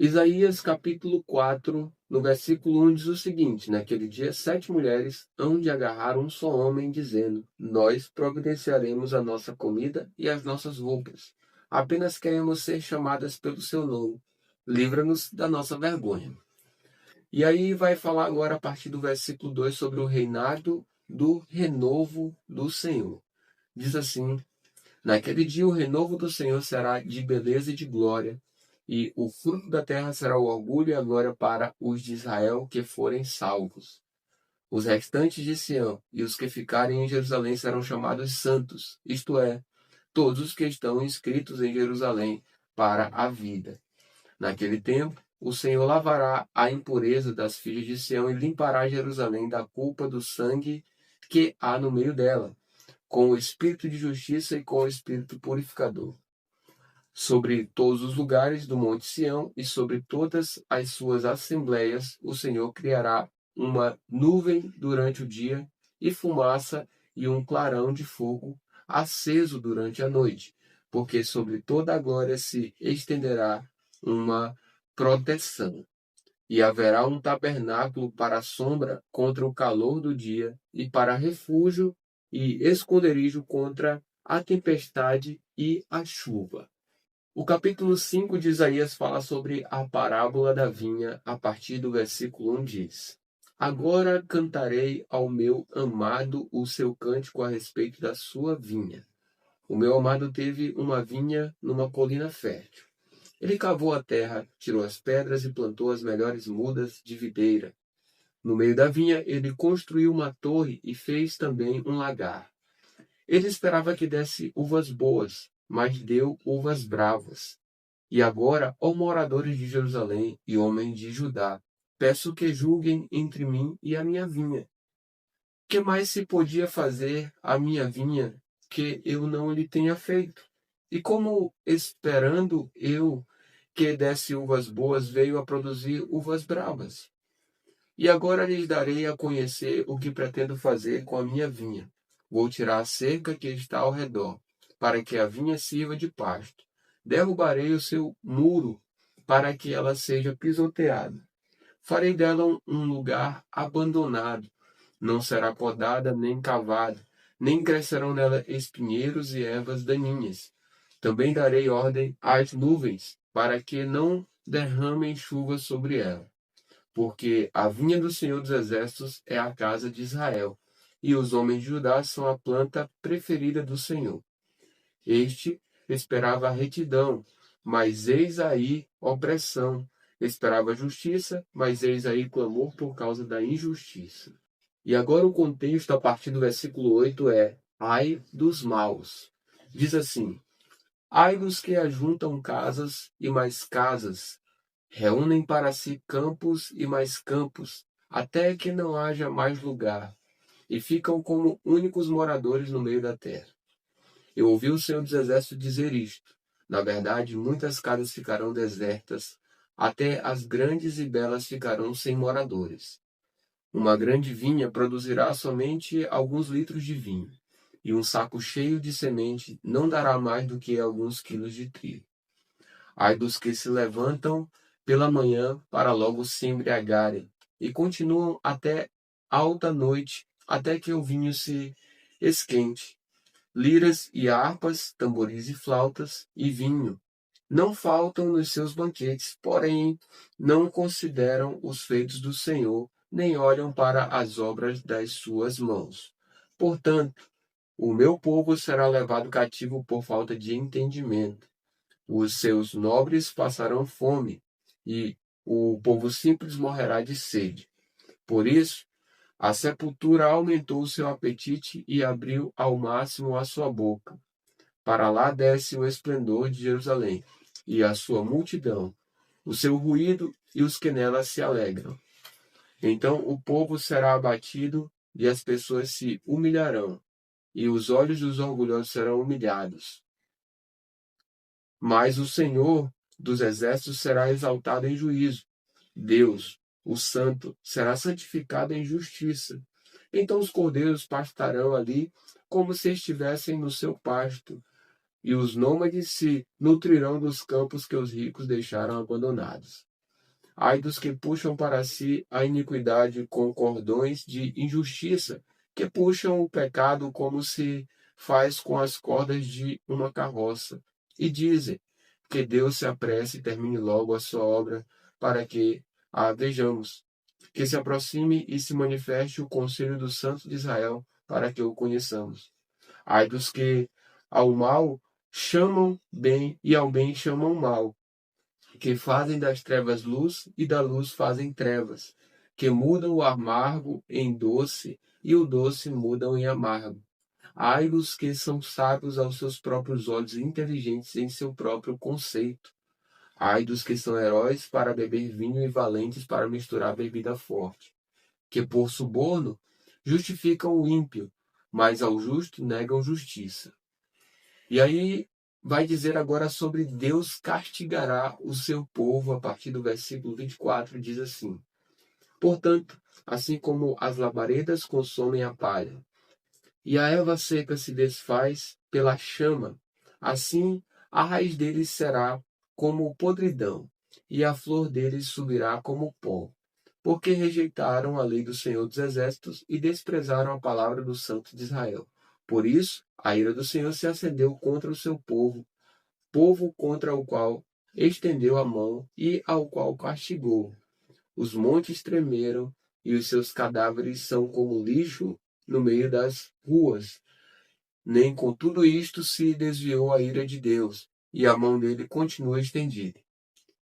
Isaías capítulo 4, no versículo 1 diz o seguinte: Naquele dia 7 mulheres hão de agarrar um só homem, dizendo: Nós providenciaremos a nossa comida e as nossas roupas. Apenas queremos ser chamadas pelo seu nome. Livra-nos da nossa vergonha. E aí vai falar agora a partir do versículo 2 sobre o reinado do renovo do Senhor. Diz assim: Naquele dia o renovo do Senhor será de beleza e de glória, e o fruto da terra será o orgulho e a glória para os de Israel que forem salvos. Os restantes de Sião e os que ficarem em Jerusalém serão chamados santos, isto é, todos os que estão inscritos em Jerusalém para a vida. Naquele tempo, o Senhor lavará a impureza das filhas de Sião e limpará Jerusalém da culpa do sangue que há no meio dela, com o espírito de justiça e com o espírito purificador. Sobre todos os lugares do Monte Sião e sobre todas as suas assembleias, o Senhor criará uma nuvem durante o dia e fumaça e um clarão de fogo aceso durante a noite, porque sobre toda a glória se estenderá uma proteção. E haverá um tabernáculo para a sombra contra o calor do dia e para refúgio e esconderijo contra a tempestade e a chuva. O capítulo 5 de Isaías fala sobre a parábola da vinha, a partir do versículo 1 diz: Agora cantarei ao meu amado o seu cântico a respeito da sua vinha. O meu amado teve uma vinha numa colina fértil. Ele cavou a terra, tirou as pedras e plantou as melhores mudas de videira. No meio da vinha, ele construiu uma torre e fez também um lagar. Ele esperava que desse uvas boas, mas deu uvas bravas. E agora, ó moradores de Jerusalém e homens de Judá, peço que julguem entre mim e a minha vinha. Que mais se podia fazer à minha vinha que eu não lhe tenha feito? E como esperando eu que desse uvas boas, veio a produzir uvas bravas? E agora lhes darei a conhecer o que pretendo fazer com a minha vinha. Vou tirar a cerca que está ao redor, para que a vinha sirva de pasto. Derrubarei o seu muro, para que ela seja pisoteada. Farei dela um lugar abandonado. Não será podada nem cavada, nem crescerão nela espinheiros e ervas daninhas. Também darei ordem às nuvens, para que não derramem chuva sobre ela. Porque a vinha do Senhor dos Exércitos é a casa de Israel, e os homens de Judá são a planta preferida do Senhor. Este esperava a retidão, mas eis aí opressão. Esperava justiça, mas eis aí clamor por causa da injustiça. E agora o contexto, a partir do versículo 8, é: Ai dos maus. Diz assim: Ai dos que ajuntam casas e mais casas, reúnem para si campos e mais campos, até que não haja mais lugar, e ficam como únicos moradores no meio da terra. Eu ouvi o Senhor dos Exércitos dizer isto: Na verdade, muitas casas ficarão desertas, até as grandes e belas ficarão sem moradores. Uma grande vinha produzirá somente alguns litros de vinho, e um saco cheio de semente não dará mais do que alguns quilos de trigo. Ai dos que se levantam pela manhã para logo se embriagarem, e continuam até alta noite, até que o vinho se esquente. Liras e harpas, tamboris e flautas, e vinho não faltam nos seus banquetes, porém não consideram os feitos do Senhor, nem olham para as obras das suas mãos. Portanto, o meu povo será levado cativo por falta de entendimento. Os seus nobres passarão fome, e o povo simples morrerá de sede. Por isso, a sepultura aumentou o seu apetite e abriu ao máximo a sua boca. Para lá desce o esplendor de Jerusalém, e a sua multidão, o seu ruído e os que nela se alegram. Então o povo será abatido e as pessoas se humilharão, e os olhos dos orgulhosos serão humilhados. Mas o Senhor dos exércitos será exaltado em juízo. Deus, o Santo, será santificado em justiça. Então os cordeiros pastarão ali como se estivessem no seu pasto, e os nômades se nutrirão dos campos que os ricos deixaram abandonados. Ai dos que puxam para si a iniquidade com cordões de injustiça, que puxam o pecado como se faz com as cordas de uma carroça, e dizem que Deus se apresse e termine logo a sua obra, para que a vejamos, que se aproxime e se manifeste o conselho dos santos de Israel, para que o conheçamos. Ai dos que ao mal chamam bem e ao bem chamam mal, que fazem das trevas luz e da luz fazem trevas, que mudam o amargo em doce e o doce mudam em amargo. Ai dos que são sábios aos seus próprios olhos e inteligentes em seu próprio conceito. Ai dos que são heróis para beber vinho e valentes para misturar bebida forte, que por suborno justificam o ímpio, mas ao justo negam justiça. E aí vai dizer agora sobre Deus castigará o seu povo, a partir do versículo 24, diz assim: Portanto, assim como as labaredas consomem a palha, e a erva seca se desfaz pela chama, assim a raiz deles será como podridão, e a flor deles subirá como pó, porque rejeitaram a lei do Senhor dos Exércitos e desprezaram a palavra do Santo de Israel. Por isso, a ira do Senhor se acendeu contra o seu povo, povo contra o qual estendeu a mão e ao qual castigou. Os montes tremeram e os seus cadáveres são como lixo no meio das ruas. Nem com tudo isto se desviou a ira de Deus, e a mão dele continua estendida.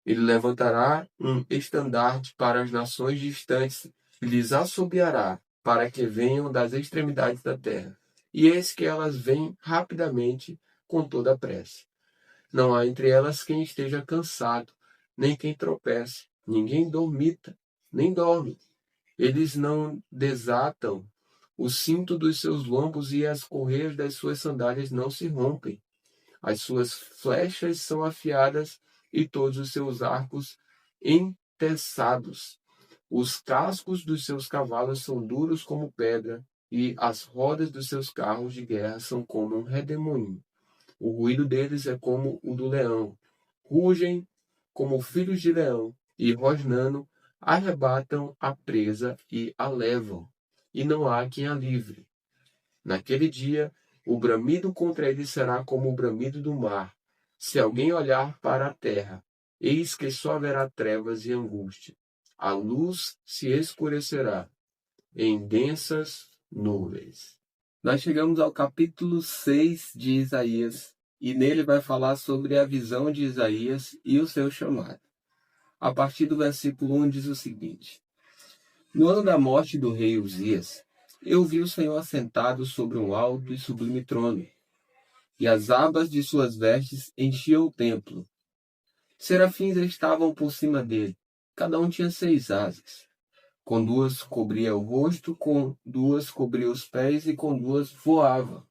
Ele levantará um estandarte para as nações distantes e lhes assobiará, para que venham das extremidades da terra. E eis que elas vêm rapidamente com toda a pressa. Não há entre elas quem esteja cansado, nem quem tropece, ninguém dormita, nem dorme. Eles não desatam o cinto dos seus lombos e as correias das suas sandálias não se rompem. As suas flechas são afiadas e todos os seus arcos entessados. Os cascos dos seus cavalos são duros como pedra e as rodas dos seus carros de guerra são como um redemoinho. O ruído deles é como o do leão. Rugem como filhos de leão e, rosnando, arrebatam a presa e a levam, e não há quem a livre. Naquele dia, o bramido contra eles será como o bramido do mar. Se alguém olhar para a terra, eis que só haverá trevas e angústia. A luz se escurecerá em densas nuvens. Nós chegamos ao capítulo 6 de Isaías, e nele vai falar sobre a visão de Isaías e o seu chamado. A partir do versículo 1 diz o seguinte: No ano da morte do rei Uzias, eu vi o Senhor assentado sobre um alto e sublime trono, e as abas de suas vestes enchiam o templo. Serafins estavam por cima dele, cada um tinha 6 asas. Com 2 cobria o rosto, com 2 cobria os pés e com 2 voava.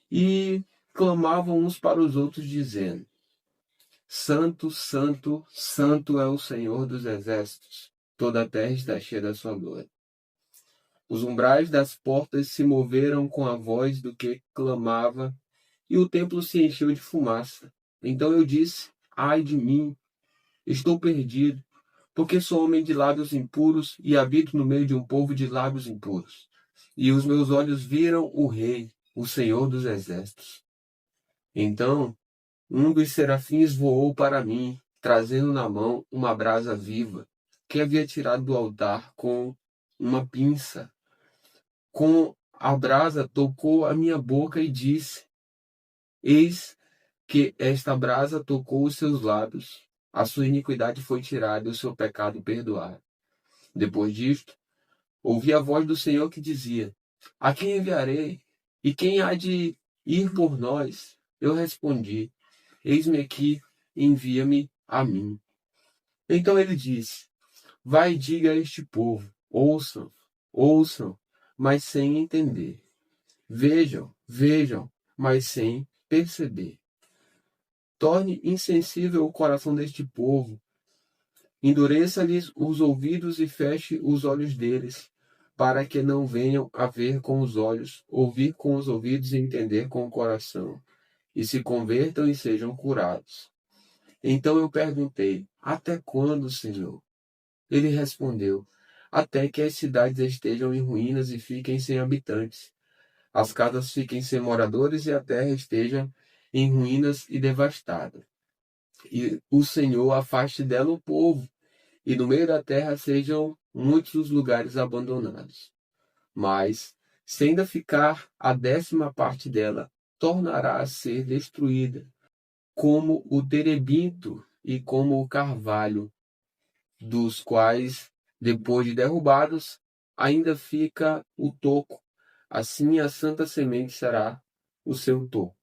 E clamavam uns para os outros, dizendo: Santo, Santo, Santo é o Senhor dos Exércitos, toda a terra está cheia da sua glória. Os umbrais das portas se moveram com a voz do que clamava, e o templo se encheu de fumaça. Então eu disse: Ai de mim, estou perdido, porque sou homem de lábios impuros e habito no meio de um povo de lábios impuros. E os meus olhos viram o Rei, o Senhor dos Exércitos. Então um dos serafins voou para mim, trazendo na mão uma brasa viva, que havia tirado do altar com uma pinça. Com a brasa tocou a minha boca e disse: Eis que esta brasa tocou os seus lábios, a sua iniquidade foi tirada e o seu pecado perdoado. Depois disto, ouvi a voz do Senhor que dizia: A quem enviarei? E quem há de ir por nós? Eu respondi: Eis-me aqui, envia-me a mim. Então ele disse: Vai e diga a este povo: Ouçam, ouçam, mas sem entender. Vejam, vejam, mas sem perceber. Torne insensível o coração deste povo. Endureça-lhes os ouvidos e feche os olhos deles, para que não venham a ver com os olhos, ouvir com os ouvidos e entender com o coração, e se convertam e sejam curados. Então eu perguntei: até quando, Senhor? Ele respondeu: até que as cidades estejam em ruínas e fiquem sem habitantes, as casas fiquem sem moradores e a terra esteja em ruínas e devastada. E o Senhor afaste dela o povo, e no meio da terra sejam muitos os lugares abandonados. Mas, se ainda ficar a 10ª parte dela, tornará a ser destruída, como o terebinto e como o carvalho, dos quais, depois de derrubados, ainda fica o toco. Assim a santa semente será o seu toco.